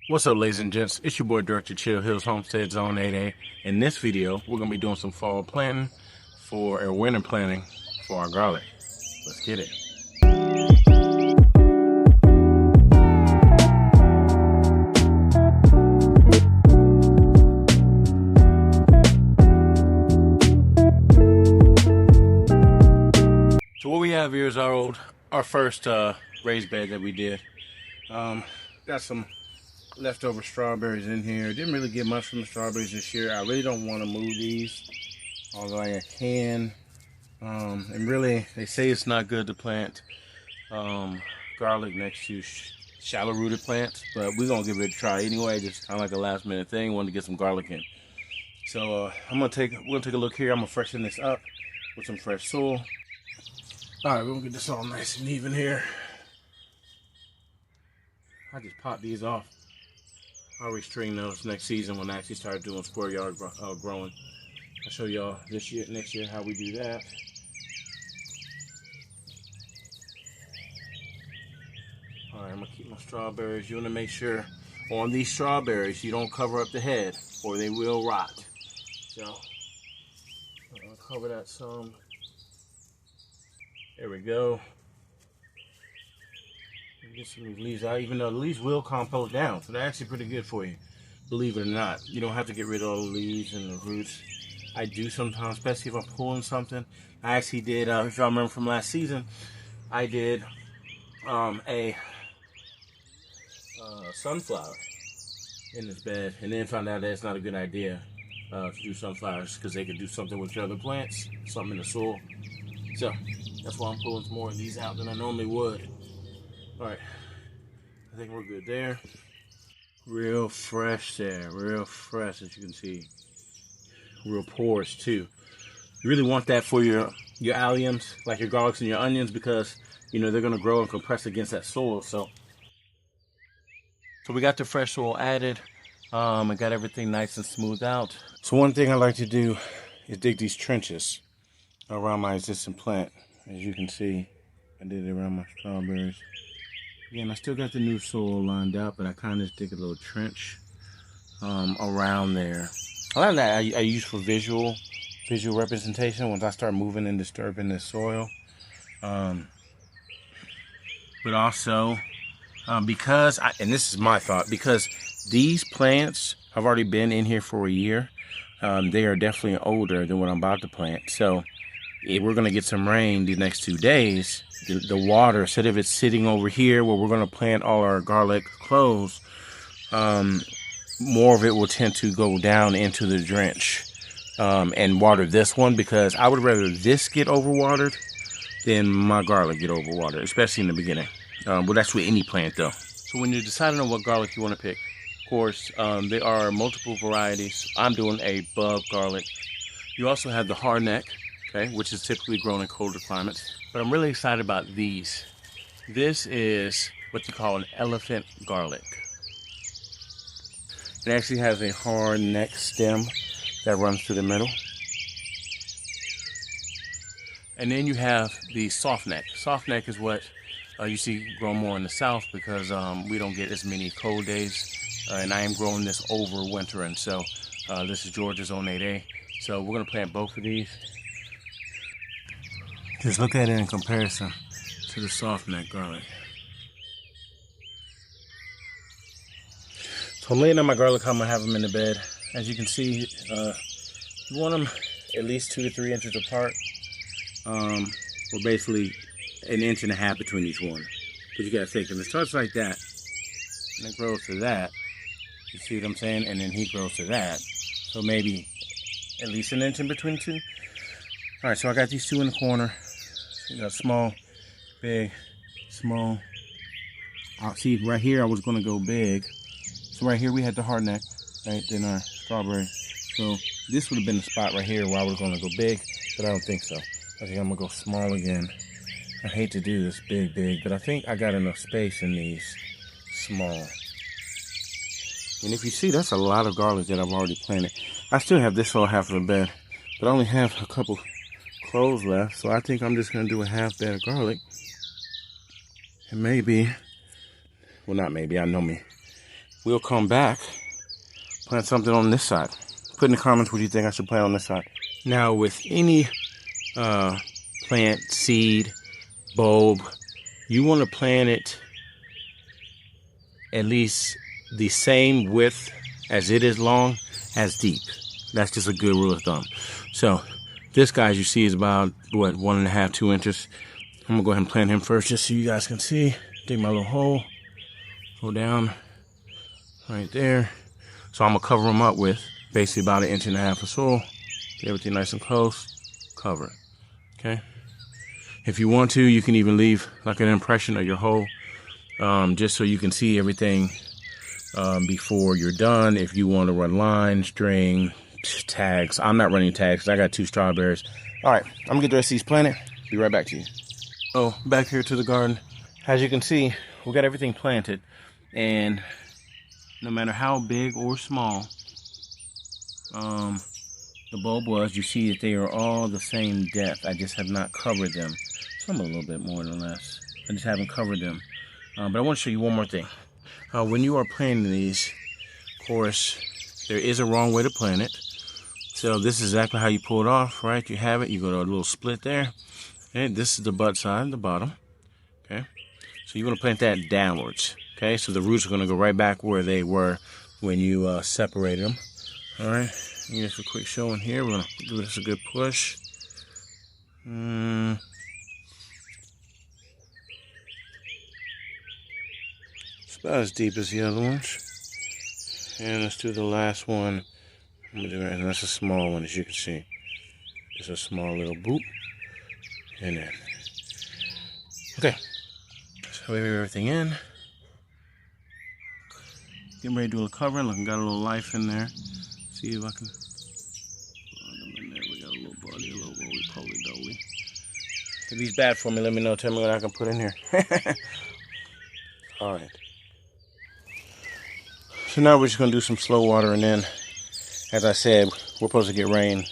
What's up, ladies and gents? It's your boy Director Chill Hills Homestead Zone 8A. In this video, we're gonna be doing some fall planting or winter planting for our garlic. Let's get it. So what we have here is our first raised bed that we did. Got some leftover strawberries in here. Didn't really get much from the strawberries this year. I really don't want to move these, although I can. And really, they say it's not good to plant garlic next to shallow rooted plants, but we're gonna give it a try anyway. Just kind of like a last minute thing. Wanted to get some garlic in. So we're gonna take a look here. I'm gonna freshen this up with some fresh soil. All right, we're gonna get this all nice and even here. I just popped these off. I'll restring those next season when I actually start doing square yard growing. I'll show y'all next year how we do that. All right, I'm gonna keep my strawberries. You wanna make sure on these strawberries you don't cover up the head or they will rot. So I'm gonna cover that some. There we go. Get some of these leaves out, even though the leaves will compost down, so they're actually pretty good for you, believe it or not. You don't have to get rid of all the leaves and the roots. I do sometimes, especially if I'm pulling something. I actually did, if y'all remember from last season, I did a sunflower in this bed, and then found out that it's not a good idea to do sunflowers because they could do something with your other plants, something in the soil. So that's why I'm pulling some more of these out than I normally would. All right, I think we're good there. Real fresh there, real fresh, as you can see. Real porous too. You really want that for your alliums, like your garlics and your onions, because you know they're gonna grow and compress against that soil. So we got the fresh soil added. I got everything nice and smoothed out. So one thing I like to do is dig these trenches around my existing plant. As you can see, I did it around my strawberries. Again, I still got the new soil lined up, but I kind of just dig a little trench around there. A lot of that I use for visual representation once I start moving and disturbing the soil. But also, because, and this is my thought, because these plants have already been in here for a year, they are definitely older than what I'm about to plant. So if we're going to get some rain the next 2 days, the water, instead of it sitting over here where we're going to plant all our garlic cloves, more of it will tend to go down into the drench and water this one, because I would rather this get overwatered than my garlic get overwatered, especially in the beginning. Well, that's with any plant though. So when you're deciding on what garlic you want to pick, of course, there are multiple varieties. I'm doing a bug garlic. You also have the hardneck, okay, which is typically grown in colder climates. But I'm really excited about these. This is what you call an elephant garlic. It actually has a hard neck stem that runs through the middle. And then you have the soft neck. Soft neck is what you see grow more in the south because we don't get as many cold days. And I am growing this over wintering. So this is Georgia's Zone 8A. So we're gonna plant both of these. Just look at it in comparison to the soft neck garlic. So I'm laying on my garlic, I'm gonna have them in the bed. As you can see, you want them at least 2 to 3 inches apart. Or basically 1.5 inches between each one. Because you gotta think, if it starts like that, and it grows to that, you see what I'm saying? And then he grows to that. So maybe at least 1 inch in between two. All right, so I got these two in the corner. You got small, big, small. See, right here I was gonna go big. So right here we had the hard neck, right? Then our strawberry. So this would have been the spot right here where I was gonna go big, but I don't think so. I think I'm gonna go small again. I hate to do this big, but I think I got enough space in these small. And if you see, that's a lot of garlic that I've already planted. I still have this whole half of the bed, but I only have a couple cloves left, so I think I'm just gonna do a half bed of garlic, and maybe, well, not maybe, I know me, we'll come back, plant something on this side. Put in the comments what you think I should plant on this side. Now with any plant, seed, bulb, you want to plant it at least the same width as it is long as deep. That's just a good rule of thumb. So this guy, as you see, is about what, 1.5, 2 inches. I'm gonna go ahead and plant him first just so you guys can see. Dig my little hole, go down right there. So I'm gonna cover him up with basically about 1.5 inches of soil. Get everything nice and close, cover it, okay? If you want to, you can even leave like an impression of your hole, just so you can see everything before you're done. If you want to run lines, string, tags. I'm not running tags. I got 2 strawberries. All right, I'm gonna get the rest of these planted. Be right back to you. So back here to the garden. As you can see, we got everything planted, and no matter how big or small the bulb was, you see that they are all the same depth. I just have not covered them. Some a little bit more than less. I just haven't covered them. But I want to show you one more thing. When you are planting these, of course, there is a wrong way to plant it. So this is exactly how you pull it off, right? You have it, you go to a little split there. Okay, this is the butt side, the bottom. Okay, so you're gonna plant that downwards. Okay, so the roots are gonna go right back where they were when you separated them. All right, here's a quick show in here. We're gonna give this a good push. It's about as deep as the other ones. And let's do the last one. I'm gonna do it, and that's a small one, as you can see. Just a small little boop. And then, okay. So we have everything in. Getting ready to do a little covering. Looking, got a little life in there. See if I can. In there. We got a little buddy, a little roly-poly-doly. If he's bad for me, let me know. Tell me what I can put in here. All right. So now we're just gonna do some slow watering in. As I said, we're supposed to get rain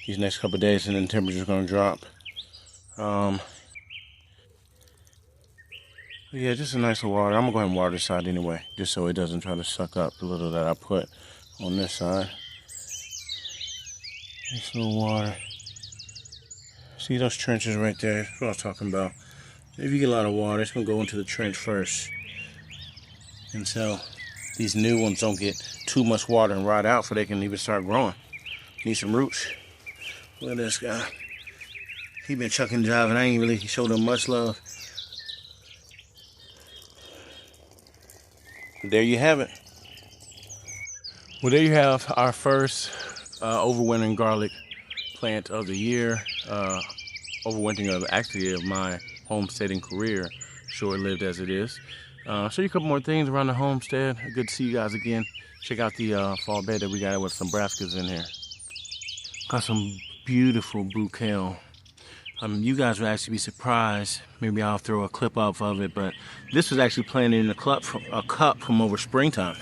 these next couple of days, and then the temperature's gonna drop. Yeah, just a nice little water. I'm gonna go ahead and water this side anyway, just so it doesn't try to suck up the little that I put on this side. Nice little water. See those trenches right there? That's what I was talking about. If you get a lot of water, it's gonna go into the trench first. And so these new ones don't get too much water and rot out, so they can even start growing. Need some roots. Look at this guy. He been chucking jiving. I ain't really showed him much love. There you have it. Well, there you have our first overwintering garlic plant of the year. Overwintering of my homesteading career, short-lived as it is. Show you a couple more things around the homestead. Good to see you guys again. Check out the fall bed that we got with some brassicas in here. Got some beautiful bouquet. You guys would actually be surprised. Maybe I'll throw a clip up of it, but this was actually planted in a cup from over springtime,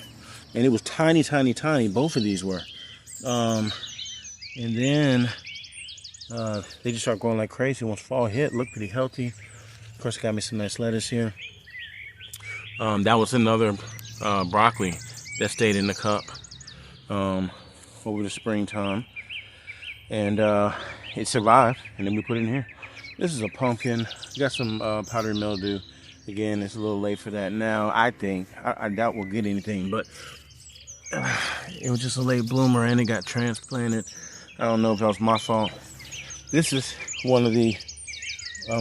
and it was tiny, tiny, tiny. Both of these were, and then they just start growing like crazy once fall hit. Look pretty healthy. Of course, I got me some nice lettuce here. That was another broccoli that stayed in the cup over the springtime, and it survived, and then we put it in here. This is a pumpkin. Got some powdery mildew. Again, it's a little late for that now. I think I doubt we'll get anything, but it was just a late bloomer, and it got transplanted. I don't know if that was my fault. This is one of the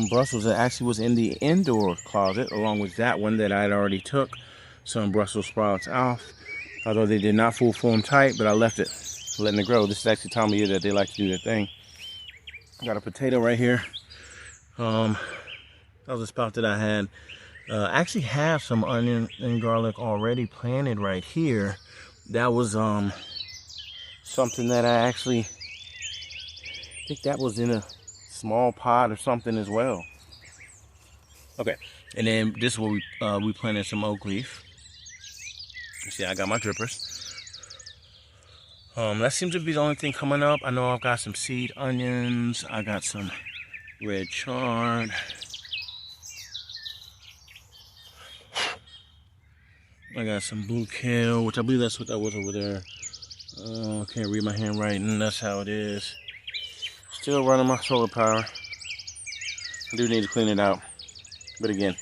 Brussels that actually was in the indoor closet, along with that one that I had already took some Brussels sprouts off, although they did not full form tight, but I left it, letting it grow. This is actually the time of year that they like to do their thing. Got a potato right here. That was a sprout that I had. I actually have some onion and garlic already planted right here. That was something that I think that was in a small pot or something as well. Okay, and then this is where we planted some oak leaf. You see, I got my drippers. That seems to be the only thing coming up. I know I've got some seed onions. I got some red chard. I got some blue kale, which I believe that's what that was over there. Can't read my handwriting. That's how it is. Still running my solar power. I do need to clean it out. But again,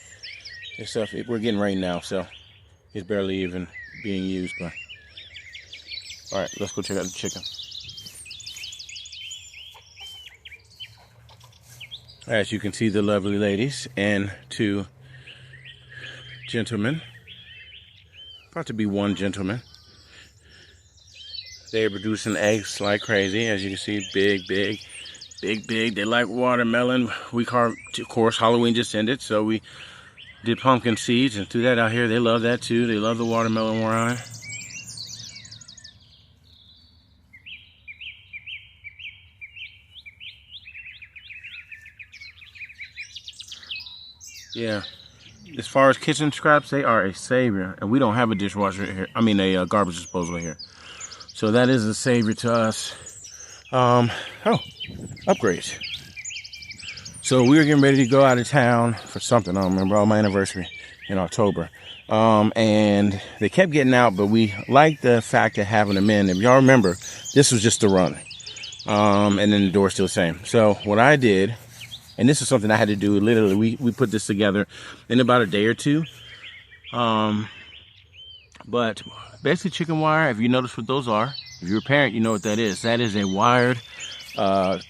this stuff, we're getting rain now, so it's barely even being used. But all right, let's go check out the chicken. As you can see, the lovely ladies and two gentlemen, about to be one gentleman. They are producing eggs like crazy. As you can see, big. They like watermelon. We carved, of course, Halloween just ended, so we did pumpkin seeds and threw that out here. They love that too. They love the watermelon rind. Yeah, as far as kitchen scraps, they are a savior, and we don't have a dishwasher here. I mean, a garbage disposal here, so that is a savior to us. Upgrades. So we were getting ready to go out of town for something. I don't remember. On my anniversary in October, and they kept getting out, but we liked the fact of having them in. If y'all remember, this was just a run, and then the door's still the same. So what I did. And this is something I had to do, literally, we put this together in about a day or two. But basically chicken wire, if you notice what those are, if you're a parent, you know what that is. That is a wired,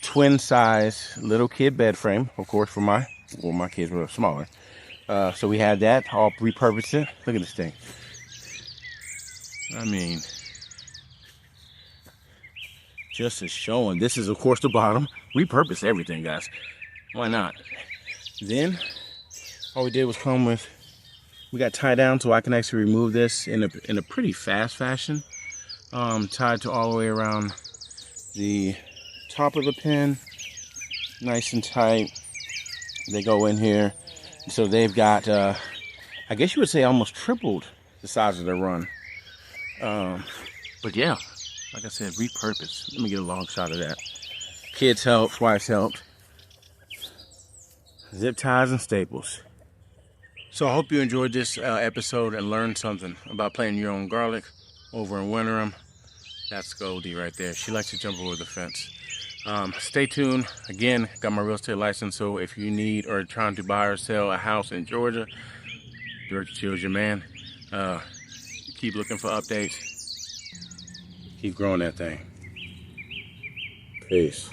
twin size little kid bed frame, of course, for my kids were smaller. So we had that, all repurposed it. Look at this thing. I mean, just as showing. This is, of course, the bottom. Repurpose everything, guys. Why not? Then all we did was come with, we got tied down so I can actually remove this in a pretty fast fashion. Tied to all the way around the top of the pen, nice and tight. They go in here, so they've got I guess you would say almost tripled the size of their run. But yeah, like I said, repurpose. Let me get a long shot of that. Kids helped, wives helped. Zip ties and staples. So I hope you enjoyed this episode and learned something about planting your own garlic over in Winterham. That's Goldie right there. She likes to jump over the fence. Stay tuned. Again, got my real estate license, so if you need or trying to buy or sell a house in Georgia, Director Chill's your man. Keep looking for updates. Keep growing that thing. Peace.